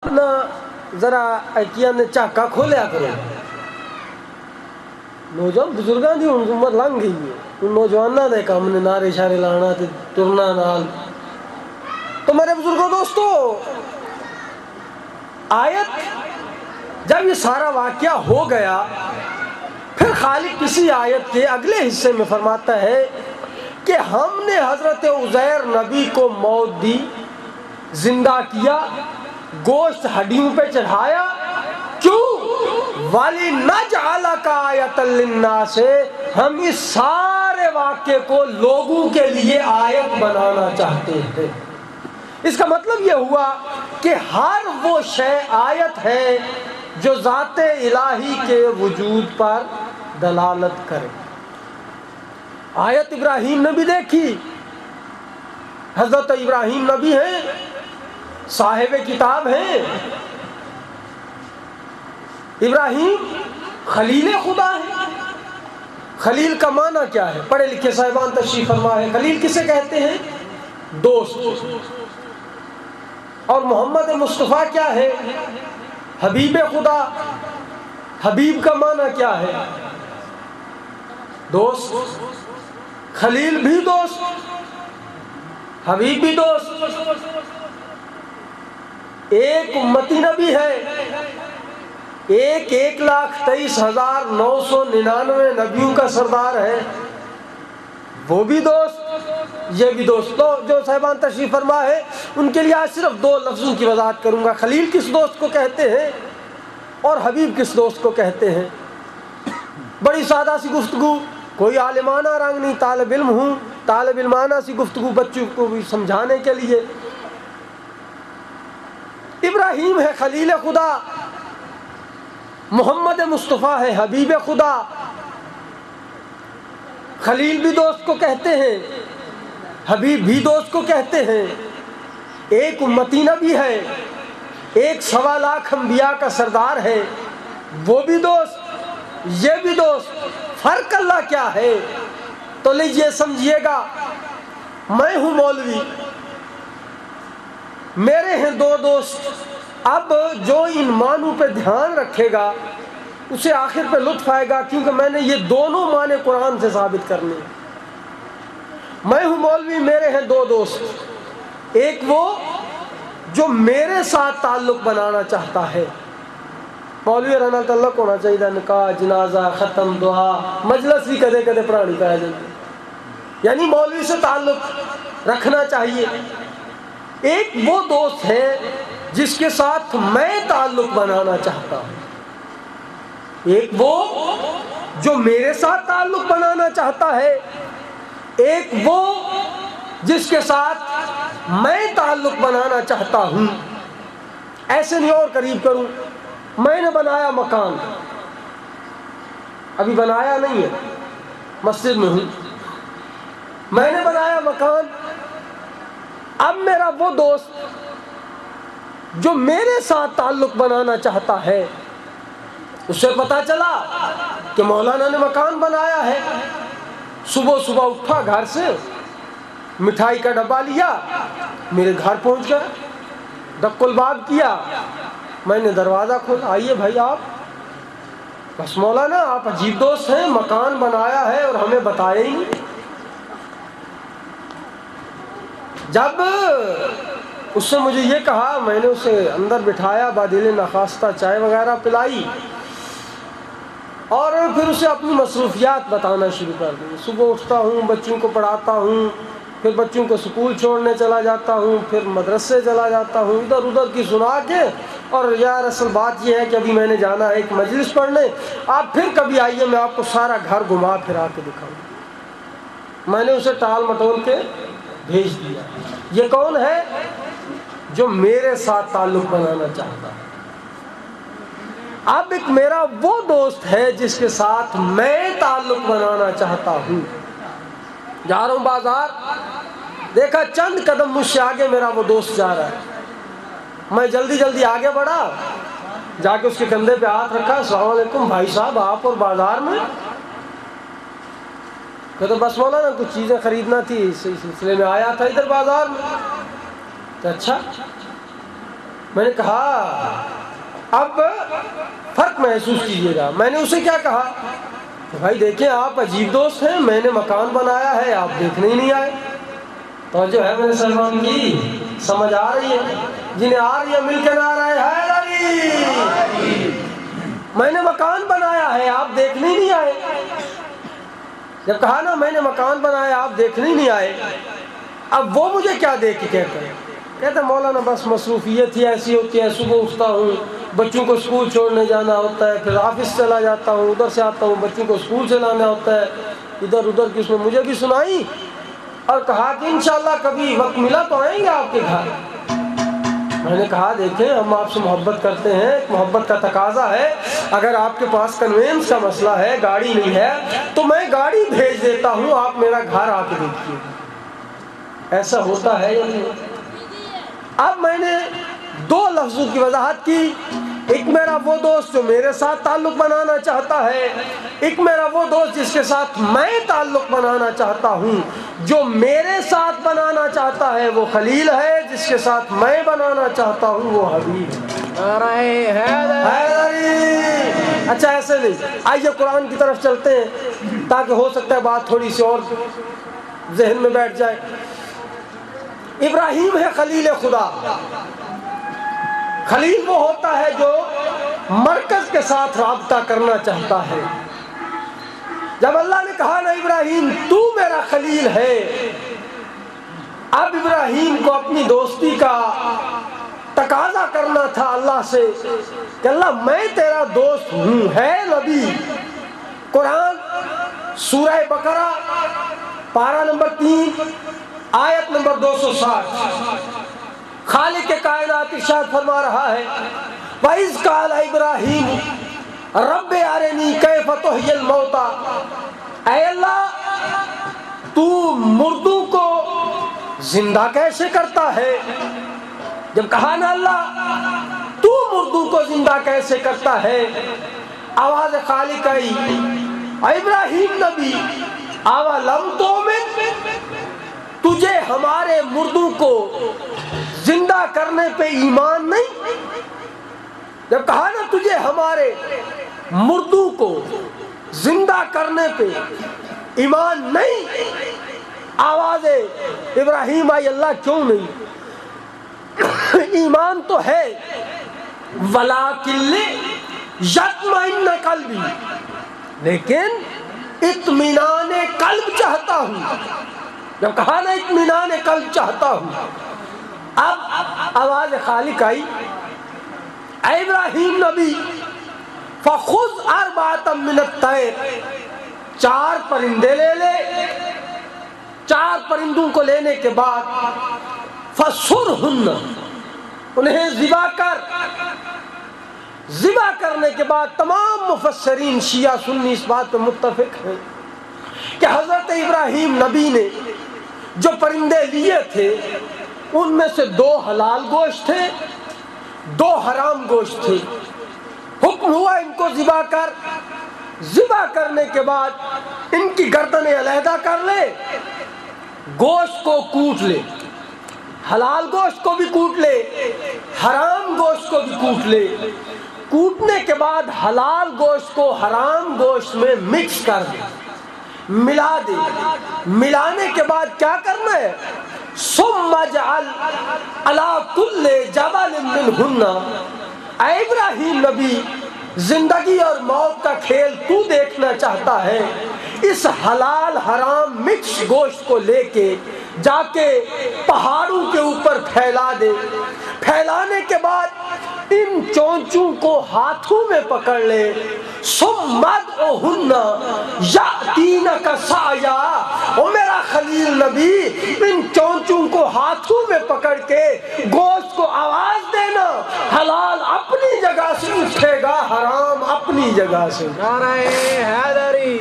اپنا ذرا کیا نے چاکا کھولیا کرو. نوجوان بزرگاں دی ہن عمر لنگ گئی ہے، نوجواناں دے کام نے نعرے شارے لانا تے ٹرنا نال. تو میرے بزرگوں دوستو، آیت جب یہ سارا واقعہ ہو گیا، پھر خالق کسی آیت کے اگلے حصے میں فرماتا ہے کہ ہم نے حضرت عزیر نبی کو موت دی، زندہ کیا، گوشت ہڈیوں پہ چڑھایا. کیوں؟ وَلِنَجْعَلَكَ آیَةً لِلنَّاسِ، ہم اس سارے واقعے کو لوگوں کے لیے آیت بنانا چاہتے ہیں. اس کا مطلب یہ ہوا کہ ہر وہ شے آیت ہے جو ذات الہی کے وجود پر دلالت کرے. آیت ابراہیم نے بھی دیکھی. حضرت ابراہیم نبی ہیں، صاحب کتاب ہیں. ابراہیم خلیل خدا ہے. خلیل کا معنی کیا ہے؟ پڑھے لکھے صاحبان تشریف فرما ہے. خلیل کسے کہتے ہیں؟ دوست. اور محمد مصطفیٰ کیا ہے؟ حبیب خدا. حبیب کا معنی کیا ہے؟ دوست. خلیل بھی دوست، حبیب بھی دوست. ایک امتی نبی ہے، 1,23,999 نبیوں کا سردار ہے، وہ بھی دوست، یہ بھی دوست. تو جو صاحبان تشریف فرما ہے ان کے لیے آج صرف 2 لفظوں کی وضاحت کروں گا. خلیل کس دوست کو کہتے ہیں اور حبیب کس دوست کو کہتے ہیں. بڑی سادہ سی گفتگو، کوئی عالمانہ رنگ نہیں. طالب علم ہوں، طالب علمانہ سی گفتگو بچوں کو بھی سمجھانے کے لیے. ابراہیم ہے خلیل خدا، محمد مصطفیٰ ہے حبیب خدا. خلیل بھی دوست کو کہتے ہیں، حبیب بھی دوست کو کہتے ہیں. ایک امتی نبی ہے، 1.25 لاکھ انبیاء کا سردار ہے، وہ بھی دوست، یہ بھی دوست. فرق اللہ کیا ہے؟ تو لیجئے سمجھیے گا. میں ہوں مولوی، میرے ہیں 2 دوست. اب جو ان معنوں پہ دھیان رکھے گا اسے آخر پہ لطف آئے گا، کیونکہ میں نے یہ دونوں معنی قرآن سے ثابت کرنے ہیں. میں ہوں مولوی، میرے ہیں 2 دوست. ایک وہ جو میرے ساتھ تعلق بنانا چاہتا ہے. مولوی رہنا تعلق ہونا چاہیے، نکاح، جنازہ، ختم، دعا، مجلس بھی کدے کدے پرانی پایا جاتی، یعنی مولوی سے تعلق رکھنا چاہیے. ایک وہ دوست ہے جس کے ساتھ میں تعلق بنانا چاہتا ہوں. ایک وہ جو میرے ساتھ تعلق بنانا چاہتا ہے، ایک وہ جس کے ساتھ میں تعلق بنانا چاہتا ہوں. ایسے نہیں اور قریب کروں. میں نے بنایا مکان، ابھی بنایا نہیں ہے، مسجد میں ہوں. میں نے بنایا مکان. اب میرا وہ دوست جو میرے ساتھ تعلق بنانا چاہتا ہے، اسے پتا چلا کہ مولانا نے مکان بنایا ہے. صبح صبح اٹھا گھر سے، مٹھائی کا ڈبہ لیا، میرے گھر پہنچ گیا، ڈک الباب کیا. میں نے دروازہ کھولا، آئیے بھائی آپ. بس مولانا آپ عجیب دوست ہیں، مکان بنایا ہے اور ہمیں بتایا ہی نہیں. جب اس سے مجھے یہ کہا، میں نے اسے اندر بٹھایا، بادل نخواستہ چائے وغیرہ پلائی اور پھر اسے اپنی مصروفیات بتانا شروع کر دی. صبح اٹھتا ہوں، بچوں کو پڑھاتا ہوں، پھر بچوں کو سکول چھوڑنے چلا جاتا ہوں، پھر مدرسے چلا جاتا ہوں، ادھر ادھر کی سنا کے. اور یار اصل بات یہ ہے کہ ابھی میں نے جانا ہے ایک مجلس پڑھنے، آپ پھر کبھی آئیے، میں آپ کو سارا گھر گھما پھرا کے دکھاؤں. میں نے اسے ٹال مٹول کے بھیج دیا. یہ کون ہے؟ جو میرے ساتھ تعلق بنانا چاہتا ہے. اب ایک میرا وہ دوست ہے جس کے ساتھ میں تعلق بنانا چاہتا ہوں. جا رہا ہوں بازار، دیکھا چند قدم مجھ سے آگے میرا وہ دوست جا رہا ہے. میں جلدی جلدی آگے بڑھا، جا کے اس کے کندھے پہ ہاتھ رکھا. السلام علیکم بھائی صاحب، آپ اور بازار میں؟ کہتے بس مولانا کچھ چیزیں خریدنا تھی، اس سلسلے میں آیا تھا ادھر بازار میں. تو اچھا، میں نے کہا اب فرق محسوس کیجیے گا. میں نے اسے کیا کہا کہ بھائی دیکھیں آپ عجیب دوست ہیں, میں نے مکان بنایا ہے آپ دیکھنے ہی نہیں آئے. تو جو ہے میرے سلمان کی سمجھ آ رہی ہے, جنہیں آ رہی ہے مل کے نعرہ حیدری. میں نے مکان بنایا ہے آپ دیکھنے ہی نہیں آئے. جب کہا نا میں نے مکان بنایا آپ دیکھنے ہی نہیں آئے, اب وہ مجھے کیا دیکھ کے کہتے ہیں, کہتے مولانا بس مصروفیت ہی ایسی ہوتی ہے, صبح اٹھتا ہوں بچوں کو اسکول چھوڑنے جانا ہوتا ہے, پھر آفس چلا جاتا ہوں, ادھر سے آتا ہوں بچوں کو اسکول سے لانا ہوتا ہے, ادھر ادھر کی. اس میں مجھے بھی سنائی اور کہا کہ انشاءاللہ کبھی وقت ملا تو آئیں گے آپ کے گھر. میں نے کہا دیکھیں ہم آپ سے محبت کرتے ہیں, محبت کا تقاضا ہے, اگر آپ کے پاس کنوینس کا مسئلہ ہے, گاڑی نہیں ہے, تو میں گاڑی بھیج دیتا ہوں, آپ میرا گھر آ کے دیکھیے. ایسا ہوتا ہے یا نہیں؟ اب میں نے دو لفظوں کی وضاحت کی, ایک میرا وہ دوست جو میرے ساتھ تعلق بنانا چاہتا ہے, ایک میرا وہ دوست جس کے ساتھ میں تعلق بنانا چاہتا ہوں. جو میرے ساتھ بنانا چاہتا ہے وہ خلیل ہے, جس کے ساتھ میں بنانا چاہتا ہوں وہ حبیب ہے. اچھا ایسے نہیں, آئیے قرآن کی طرف چلتے ہیں تاکہ ہو سکتا ہے بات تھوڑی سی اور ذہن میں بیٹھ جائے. ابراہیم ہے خلیل خدا. خلیل وہ ہوتا ہے جو مرکز کے ساتھ رابطہ کرنا چاہتا ہے. جب اللہ نے کہا نا ابراہیم تو میرا خلیل ہے, اب ابراہیم کو اپنی دوستی کا تقاضا کرنا تھا اللہ سے کہ اللہ میں تیرا دوست ہوں. ہے نبی. قرآن سورہ بقرہ پارہ نمبر 3 آیت نمبر 260, خالق کائنات ارشاد فرما رہا ہے وَإِذْ قَالَ إِبْرَاهِيمُ رَبِّ أَرِنِي كَيْفَ تُحْيِي الْمَوْتَى. اے اللہ تو مردوں کو زندہ کیسے کرتا ہے. جب کہا نا اللہ تو مردوں کو زندہ کیسے کرتا ہے, آواز خالق آئی ابراہیم نبی اولم تؤمن, تجھے ہمارے مردوں کو زندہ کرنے پہ ایمان نہیں. جب کہا نا تجھے ہمارے مردوں کو زندہ کرنے پہ ایمان نہیں, آواز ابراہیم آئی اللہ کیوں نہیں. ایمان تو ہے وَلَٰكِن لِيَطْمَئِنَّ قَلْبِي, لیکن اطمینان قلب چاہتا ہوں. جب کہا نا اطمینان قلب چاہتا ہوں, اب آواز خالق آئی اے ابراہیم نبی فخذ اربعۃ من الطیر, 4 پرندے لے لے. 4 پرندوں کو لینے کے بعد فَصُرْهُنَّ, انہیں ذبح کر. ذبح کرنے کے بعد تمام مفسرین شیعہ سنی اس بات پہ متفق ہیں کہ حضرت ابراہیم نبی نے جو پرندے لیے تھے ان میں سے 2 حلال گوشت تھے, 2 حرام گوشت تھے. حکم ہوا ان کو ذبح کر. ذبح کرنے کے بعد ان کی گردنیں علیحدہ کر لے, گوشت کو کوٹ لے, حلال گوشت کو بھی کوٹ لے, حرام گوشت کو بھی کوٹ لے. کوٹنے کے بعد حلال گوشت کو حرام گوشت میں مکس کر دے, ملا دے. ملانے کے بعد کیا کرنا ہے, ثم اجعل علی کل جبل منہن. اے ابراہیم نبی زندگی اور موت کا کھیل تو دیکھنا چاہتا ہے, اس حلال حرام مکس گوشت کو لے کے جا کے پہاڑوں کے اوپر پھیلا دے. پھیلانے کے بعد ان چونچوں کو ہاتھوں میں پکڑ لے. ثم ادعوہن یأتینک سعیا, او میرا خلیل نبی ان چونچوں کو ہاتھوں میں پکڑ کے گوشت کو آواز دینا, حلال اپنی جگہ سے اٹھے گا, حرام اپنی جگہ سے. نعرہ حیدری.